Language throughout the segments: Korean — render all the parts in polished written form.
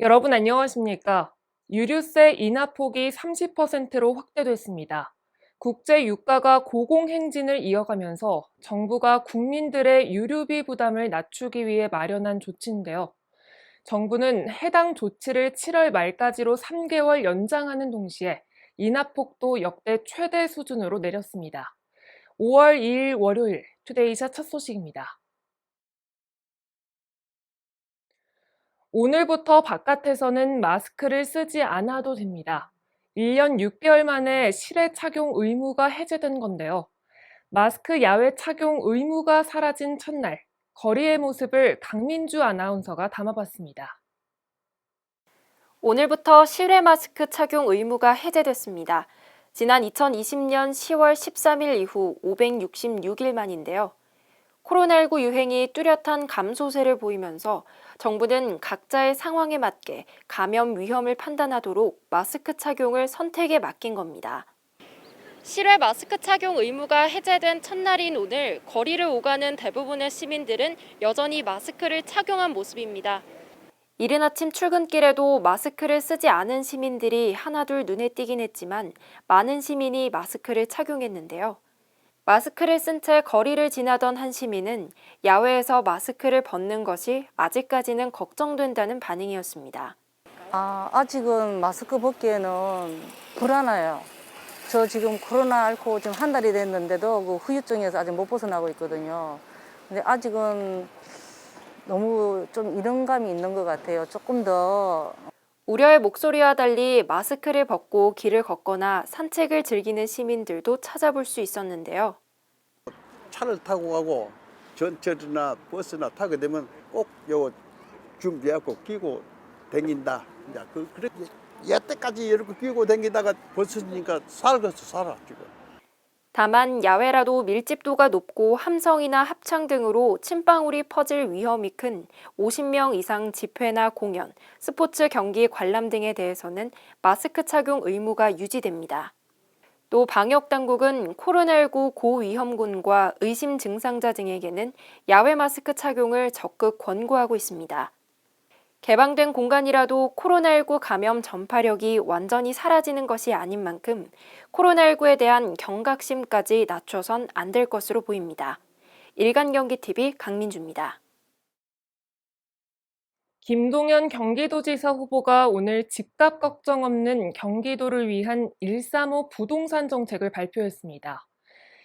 여러분 안녕하십니까? 유류세 인하폭이 30%로 확대됐습니다. 국제 유가가 고공행진을 이어가면서 정부가 국민들의 유류비 부담을 낮추기 위해 마련한 조치인데요. 정부는 해당 조치를 7월 말까지로 3개월 연장하는 동시에 인하폭도 역대 최대 수준으로 내렸습니다. 5월 2일 월요일 투데이샷 첫 소식입니다. 오늘부터 바깥에서는 마스크를 쓰지 않아도 됩니다. 1년 6개월 만에 실외 착용 의무가 해제된 건데요. 마스크 야외 착용 의무가 사라진 첫날, 거리의 모습을 강민주 아나운서가 담아봤습니다. 오늘부터 실외 마스크 착용 의무가 해제됐습니다. 지난 2020년 10월 13일 이후 566일 만인데요. 코로나19 유행이 뚜렷한 감소세를 보이면서 정부는 각자의 상황에 맞게 감염 위험을 판단하도록 마스크 착용을 선택에 맡긴 겁니다. 실외 마스크 착용 의무가 해제된 첫날인 오늘 거리를 오가는 대부분의 시민들은 여전히 마스크를 착용한 모습입니다. 이른 아침 출근길에도 마스크를 쓰지 않은 시민들이 하나둘 눈에 띄긴 했지만 많은 시민이 마스크를 착용했는데요. 마스크를 쓴 채 거리를 지나던 한 시민은 야외에서 마스크를 벗는 것이 아직까지는 걱정된다는 반응이었습니다. 아직은 마스크 벗기에는 불안해요. 저 지금 코로나 앓고 지금 한 달이 됐는데도 그 후유증에서 아직 못 벗어나고 있거든요. 근데 아직은 너무 좀 이런감이 있는 것 같아요. 조금 더. 우려의 목소리와 달리 마스크를 벗고 길을 걷거나 산책을 즐기는 시민들도 찾아볼 수 있었는데요. 차를 타고 가고 전철이나 버스나 타게 되면 꼭 요 준비하고 끼고 다닌다. 이제 그렇게 여태까지 이렇게 끼고 다니다가 벗으니까 살아 지금. 다만 야외라도 밀집도가 높고 함성이나 합창 등으로 침방울이 퍼질 위험이 큰 50명 이상 집회나 공연, 스포츠 경기 관람 등에 대해서는 마스크 착용 의무가 유지됩니다. 또 방역당국은 코로나19 고위험군과 의심 증상자 등에게는 야외 마스크 착용을 적극 권고하고 있습니다. 개방된 공간이라도 코로나19 감염 전파력이 완전히 사라지는 것이 아닌 만큼 코로나19에 대한 경각심까지 낮춰선 안 될 것으로 보입니다. 일간경기TV 강민주입니다. 김동연 경기도지사 후보가 오늘 집값 걱정 없는 경기도를 위한 135 부동산 정책을 발표했습니다.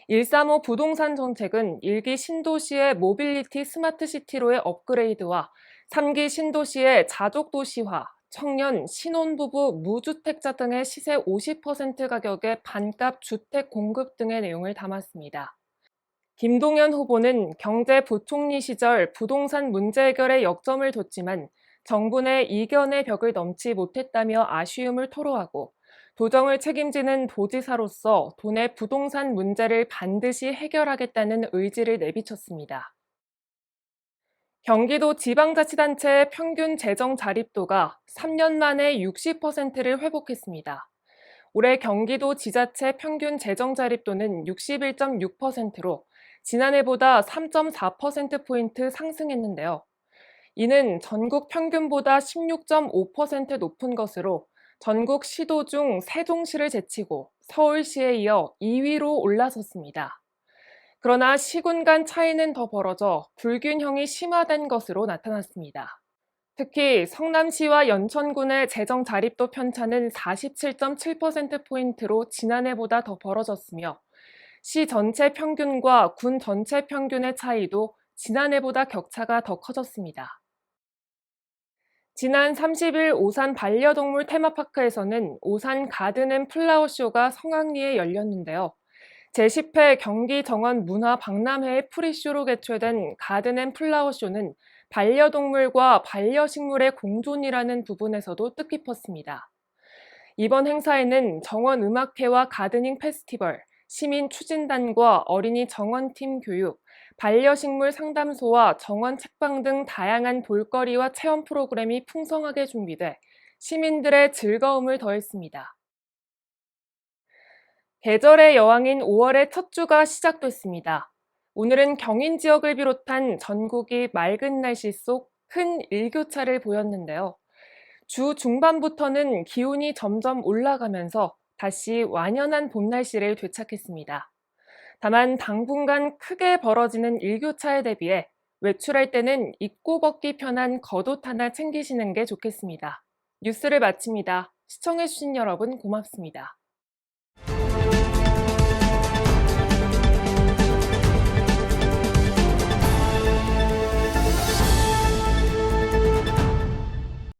135 부동산 정책은 1기 신도시의 모빌리티 스마트시티로의 업그레이드와 3기 신도시의 자족도시화, 청년, 신혼부부, 무주택자 등의 시세 50% 가격의 반값 주택 공급 등의 내용을 담았습니다. 김동연 후보는 경제부총리 시절 부동산 문제 해결에 역점을 뒀지만 정부 내 이견의 벽을 넘지 못했다며 아쉬움을 토로하고 도정을 책임지는 도지사로서 도내 부동산 문제를 반드시 해결하겠다는 의지를 내비쳤습니다. 경기도 지방자치단체의 평균 재정 자립도가 3년 만에 60%를 회복했습니다. 올해 경기도 지자체 평균 재정 자립도는 61.6%로 지난해보다 3.4%포인트 상승했는데요. 이는 전국 평균보다 16.5% 높은 것으로 전국 시도 중 세종시를 제치고 서울시에 이어 2위로 올라섰습니다. 그러나 시군 간 차이는 더 벌어져 불균형이 심화된 것으로 나타났습니다. 특히 성남시와 연천군의 재정 자립도 편차는 47.7%포인트로 지난해보다 더 벌어졌으며 시 전체 평균과 군 전체 평균의 차이도 지난해보다 격차가 더 커졌습니다. 지난 30일 오산 반려동물 테마파크에서는 오산 가든앤플라워쇼가 성황리에 열렸는데요. 제10회 경기 정원 문화 박람회의 프리쇼로 개최된 가든앤플라워쇼는 반려동물과 반려식물의 공존이라는 부분에서도 뜻깊었습니다. 이번 행사에는 정원 음악회와 가드닝 페스티벌, 시민 추진단과 어린이 정원팀 교육, 반려식물 상담소와 정원 책방 등 다양한 볼거리와 체험 프로그램이 풍성하게 준비돼 시민들의 즐거움을 더했습니다. 계절의 여왕인 5월의 첫 주가 시작됐습니다. 오늘은 경인 지역을 비롯한 전국이 맑은 날씨 속 큰 일교차를 보였는데요. 주 중반부터는 기온이 점점 올라가면서 다시 완연한 봄 날씨를 되찾겠습니다. 다만 당분간 크게 벌어지는 일교차에 대비해 외출할 때는 입고 벗기 편한 겉옷 하나 챙기시는 게 좋겠습니다. 뉴스를 마칩니다. 시청해주신 여러분 고맙습니다.